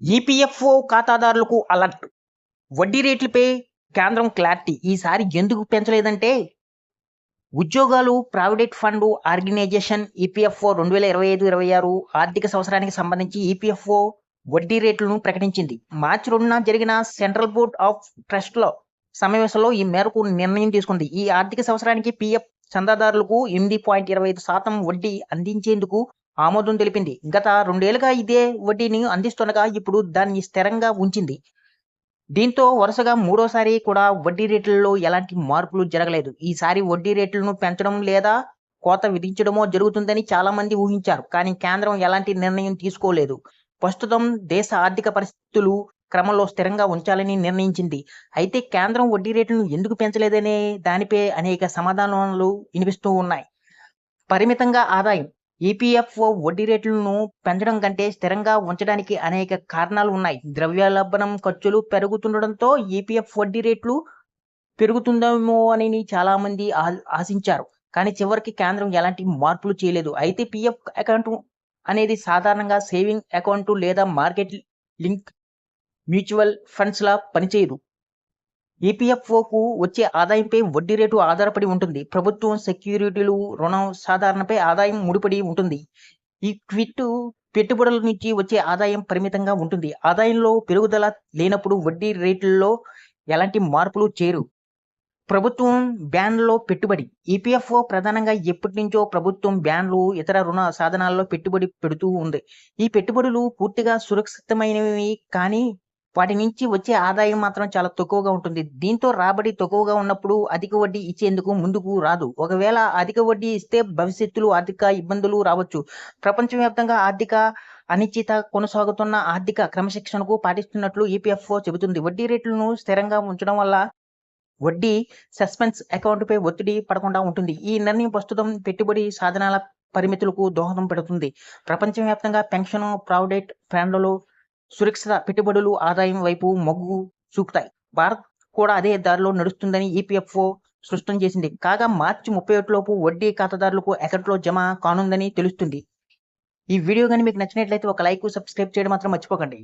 EPFO ఖాతాదారులకు alert. వడ్డీ రేట్లపై కేంద్రం క్లారిటీ. ఈసారి ఎందుకు పెంచలేదంటే, ఉద్యోగాలు ప్రావిడెంట్ ఫండ్ ఆర్గనైజేషన్ ఈపీఎఫ్ఓ 2025-26 ఆర్థిక సంవత్సరానికి సంబంధించి ఈపీఎఫ్ఓ వడ్డీ రేట్లను ప్రకటించింది. మార్చి 2న జరిగిన సెంట్రల్ బోర్డ్ ఆఫ్ ట్రస్ట్ల సమావేశంలో ఈ మేరకు నిర్ణయం తీసుకుంది. ఈ ఆర్థిక సంవత్సరానికి పీఎఫ్ చందాదారులకు 8.25% వడ్డీ అందించేందుకు ఆమోదం తెలిపింది. గత 2 ఏళ్లుగా ఇదే వడ్డీని అందిస్తుండగా ఇప్పుడు దాన్ని స్థిరంగా ఉంచింది. దీంతో వరుసగా మూడోసారి కూడా వడ్డీ రేట్లలో ఎలాంటి మార్పులు జరగలేదు. ఈసారి వడ్డీ రేట్లను పెంచడం లేదా కోత విధించడమో జరుగుతుందని చాలా మంది ఊహించారు. కానీ కేంద్రం ఎలాంటి నిర్ణయం తీసుకోలేదు. ప్రస్తుతం దేశ ఆర్థిక పరిస్థితులు క్రమంలో స్థిరంగా ఉంచాలని నిర్ణయించింది. అయితే కేంద్రం వడ్డీ రేట్లను ఎందుకు పెంచలేదనే దానిపై అనేక సమాధానాలు వినిపిస్తూ ఉన్నాయి. పరిమితంగా ఆదాయం. ఈపీఎఫ్ఓ వడ్డీ రేట్లను పెంచడం కంటే స్థిరంగా ఉంచడానికి అనేక కారణాలు ఉన్నాయి. ద్రవ్యోల్బణం ఖర్చులు పెరుగుతుండడంతో ఈపీఎఫ్ వడ్డీ రేట్లు పెరుగుతుందేమో అని చాలా మంది ఆశించారు. కానీ చివరికి కేంద్రం ఎలాంటి మార్పులు చేయలేదు. అయితే పీఎఫ్ అకౌంట్ అనేది సాధారణంగా సేవింగ్ అకౌంట్ లేదా మార్కెట్ లింక్ మ్యూచువల్ ఫండ్స్ లా పనిచేయదు. ఈపీఎఫ్ఓకు వచ్చే ఆదాయంపై వడ్డీ రేటు ఆధారపడి ఉంటుంది. ప్రభుత్వం, సెక్యూరిటీలు, రుణం సాధారణపై ఆదాయం ముడిపడి ఉంటుంది. ఈ క్విట్ పెట్టుబడుల నుంచి వచ్చే ఆదాయం పరిమితంగా ఉంటుంది. ఆదాయంలో పెరుగుదల లేనప్పుడు వడ్డీ రేట్లలో ఎలాంటి మార్పులు చేయరు. ప్రభుత్వం బ్యాండ్లో పెట్టుబడి. ఈపీఎఫ్ఓ ప్రధానంగా ఎప్పటి నుంచో ప్రభుత్వం బ్యాండ్లు, ఇతర రుణ సాధనాల్లో పెట్టుబడి పెడుతూ ఉంది. ఈ పెట్టుబడులు పూర్తిగా సురక్షితమైనవి, కానీ వాటి నుంచి వచ్చే ఆదాయం మాత్రం చాలా తక్కువగా ఉంటుంది. దీంతో రాబడి తక్కువగా ఉన్నప్పుడు అధిక వడ్డీ ఇచ్చేందుకు ముందుకు రాదు. ఒకవేళ అధిక వడ్డీ ఇస్తే భవిష్యత్తులో ఆర్థిక ఇబ్బందులు రావచ్చు. ప్రపంచవ్యాప్తంగా ఆర్థిక అనిశ్చిత కొనసాగుతున్న ఆర్థిక క్రమశిక్షణకు పాటిస్తున్నట్లు ఈపీఎఫ్ఓ చెబుతుంది. వడ్డీ రేట్లను స్థిరంగా ఉంచడం వల్ల వడ్డీ సస్పెన్స్ అకౌంట్పై ఒత్తిడి పడకుండా ఉంటుంది. ఈ నిర్ణయం ప్రస్తుతం పెట్టుబడి సాధనాల పరిమితులకు దోహదం పెడుతుంది. ప్రపంచవ్యాప్తంగా పెన్షన్, ప్రావిడెంట్ ఫండ్లలో సురక్షిత పెట్టుబడులు ఆదాయం వైపు మొగ్గు చూపుతాయి. భారత్ కూడా అదే దారిలో నడుస్తుందని ఈపీఎఫ్ఓ స్పష్టం చేసింది. కాగా మార్చి 31 లోపు వడ్డీ ఖాతాదారులకు అకౌంట్లో జమ కానుందని తెలుస్తుంది. ఈ వీడియో కానీ మీకు నచ్చినట్లయితే ఒక లైక్, సబ్స్క్రైబ్ చేయడం మాత్రం మర్చిపోకండి.